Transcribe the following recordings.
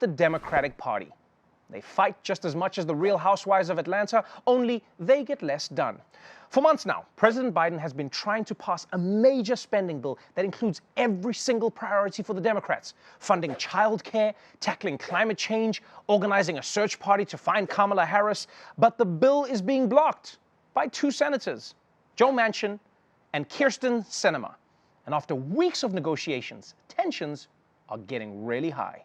the Democratic Party. They fight just as much as the Real Housewives of Atlanta, only they get less done. For months now, President Biden has been trying to pass a major spending bill that includes every single priority for the Democrats: funding childcare, tackling climate change, organizing a search party to find Kamala Harris. But the bill is being blocked by two senators, Joe Manchin and Sinema. And after weeks of negotiations, tensions are getting really high.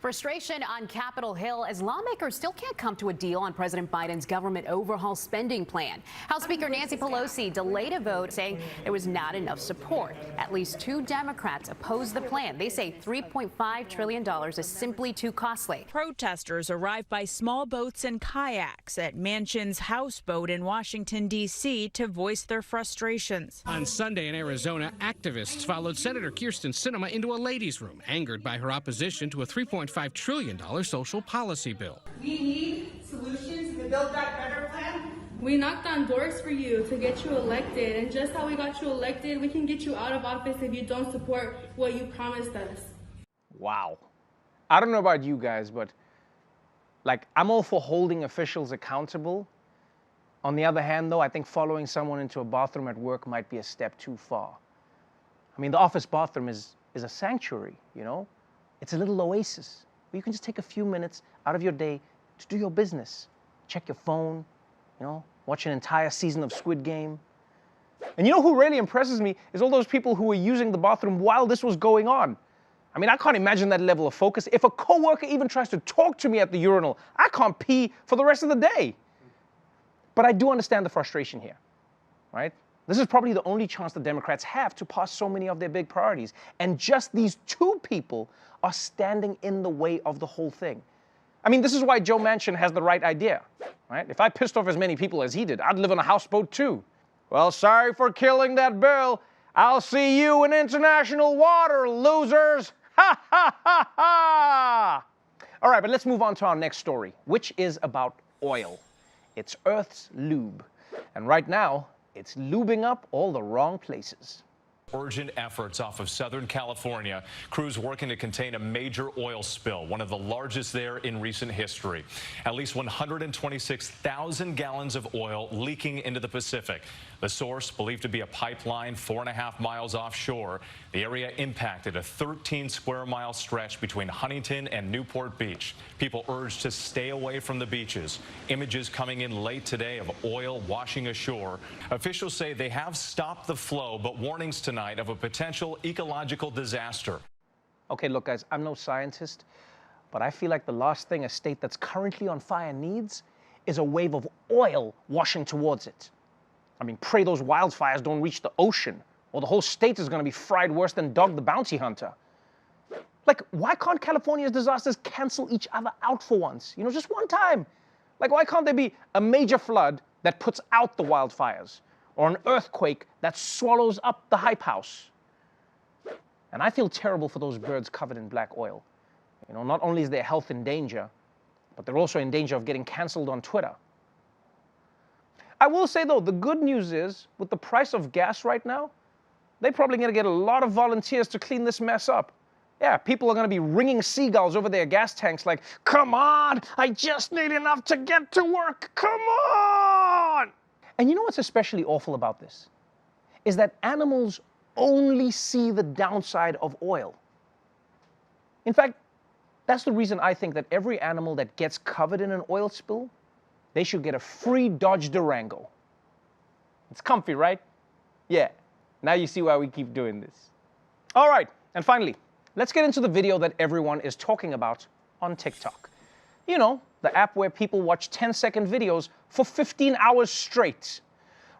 Frustration on Capitol Hill as lawmakers still can't come to a deal on President Biden's government overhaul spending plan. House Speaker Nancy Pelosi delayed a vote, saying there was not enough support. At least two Democrats oppose the plan. They say $3.5 trillion is simply too costly. Protesters arrived by small boats and kayaks at Manchin's houseboat in Washington, D.C. to voice their frustrations. On Sunday in Arizona, activists followed Senator Sinema into a ladies' room, angered by her opposition to a $3.5 trillion social policy bill. We need solutions to build that better plan. We knocked on doors for you to get you elected, and just how we got you elected, we can get you out of office if you don't support what you promised us. Wow. I don't know about you guys, but I'm all for holding officials accountable. On the other hand, though, I think following someone into a bathroom at work might be a step too far. I mean, the office bathroom is a sanctuary, you know? It's a little oasis where you can just take a few minutes out of your day to do your business. Check your phone, watch an entire season of Squid Game. And you know who really impresses me is all those people who were using the bathroom while this was going on. I mean, I can't imagine that level of focus. If a coworker even tries to talk to me at the urinal, I can't pee for the rest of the day. But I do understand the frustration here, right? This is probably the only chance the Democrats have to pass so many of their big priorities. And just these two people are standing in the way of the whole thing. I mean, this is why Joe Manchin has the right idea, right? If I pissed off as many people as he did, I'd live on a houseboat too. Well, sorry for killing that bill. I'll see you in international water, losers. Ha, ha, ha, ha. All right, but let's move on to our next story, which is about oil. It's Earth's lube. And right now, it's lubing up all the wrong places. Urgent efforts off of Southern California. Crews working to contain a major oil spill, one of the largest there in recent history. At least 126,000 gallons of oil leaking into the Pacific. The source believed to be a pipeline 4.5 miles offshore. The area impacted a 13-square-mile stretch between Huntington and Newport Beach. People urged to stay away from the beaches. Images coming in late today of oil washing ashore. Officials say they have stopped the flow, but warnings tonight of a potential ecological disaster. Okay, look, guys, I'm no scientist, but I feel like the last thing a state that's currently on fire needs is a wave of oil washing towards it. I mean, pray those wildfires don't reach the ocean, or the whole state is going to be fried worse than Dog the Bounty Hunter. Why can't California's disasters cancel each other out for once? Just one time. Why can't there be a major flood that puts out the wildfires? Or an earthquake that swallows up the hype house? And I feel terrible for those birds covered in black oil. Not only is their health in danger, but they're also in danger of getting canceled on Twitter. I will say, though, the good news is, with the price of gas right now, they're probably going to get a lot of volunteers to clean this mess up. Yeah, people are going to be ringing seagulls over their gas tanks like, come on, I just need enough to get to work, come on! And you know what's especially awful about this? Is that animals only see the downside of oil. In fact, that's the reason I think that every animal that gets covered in an oil spill, they should get a free Dodge Durango. It's comfy, right? Yeah, now you see why we keep doing this. All right, and finally, let's get into the video that everyone is talking about on TikTok. The app where people watch 10-second videos for 15 hours straight.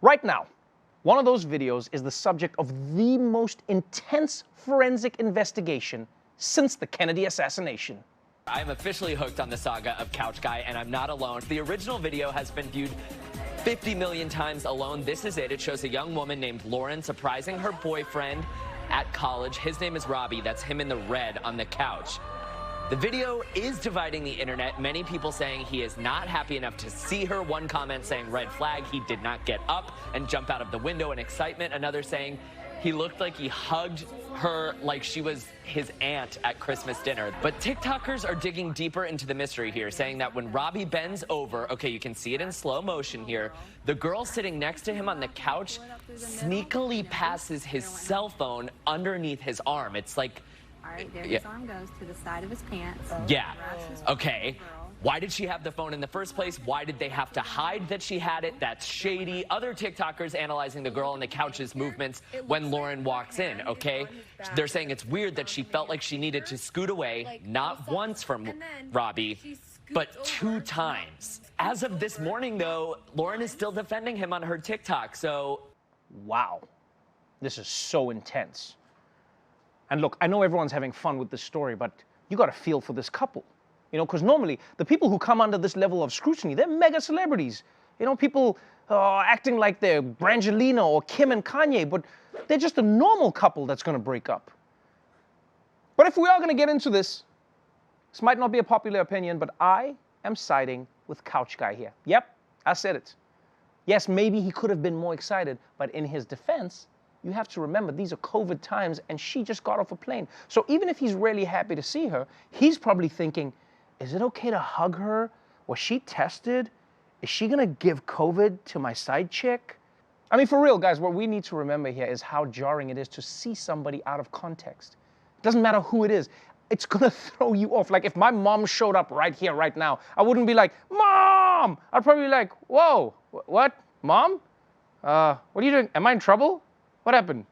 Right now, one of those videos is the subject of the most intense forensic investigation since the Kennedy assassination. I'm officially hooked on the saga of Couch Guy, and I'm not alone. The original video has been viewed 50 million times alone. This is it. It shows a young woman named Lauren surprising her boyfriend at college. His name is Robbie. That's him in the red on the couch. The video is dividing the internet. Many people saying he is not happy enough to see her. One comment saying red flag, he did not get up and jump out of the window in excitement. Another saying He looked like he hugged her like she was his aunt at Christmas dinner. But TikTokers are digging deeper into the mystery here, saying that when Robbie bends over, okay, you can see it in slow motion here, the girl sitting next to him on the couch sneakily passes his cell phone underneath his arm. It's like... All right, there his arm goes to the side of his pants. Yeah, okay. Why did she have the phone in the first place? Why did they have to hide that she had it? That's shady. Other TikTokers analyzing the girl on the couch's movements when Lauren walks in, okay? They're saying it's weird that she felt like she needed to scoot away, not once from Robbie, but 2 times. As of this morning, though, Lauren is still defending him on her TikTok, so... Wow. This is so intense. And look, I know everyone's having fun with this story, but you got to feel for this couple. You know, because normally the people who come under this level of scrutiny, they're mega celebrities. You know, people acting like they're Brangelina or Kim and Kanye, but they're just a normal couple that's going to break up. But if we are going to get into this, this might not be a popular opinion, but I am siding with Couch Guy here. Yep, I said it. Yes, maybe he could have been more excited, but in his defense, you have to remember these are COVID times and she just got off a plane. So even if he's really happy to see her, he's probably thinking, is it okay to hug her? Was she tested? Is she gonna give COVID to my side chick? I mean, for real, guys, what we need to remember here is how jarring it is to see somebody out of context. It doesn't matter who it is. It's gonna throw you off. Like if my mom showed up right here, right now, I wouldn't be like, Mom! I'd probably be like, whoa, what? Mom? What are you doing? Am I in trouble? What happened?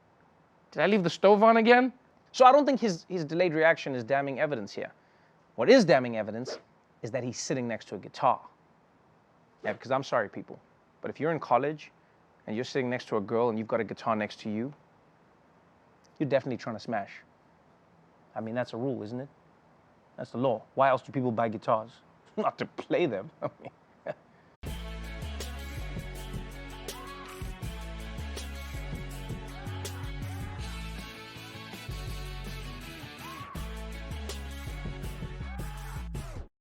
Did I leave the stove on again? So I don't think his delayed reaction is damning evidence here. What is damning evidence is that he's sitting next to a guitar. Yeah, because I'm sorry, people, but if you're in college and you're sitting next to a girl and you've got a guitar next to you, you're definitely trying to smash. I mean, that's a rule, isn't it? That's the law. Why else do people buy guitars? Not to play them. I mean,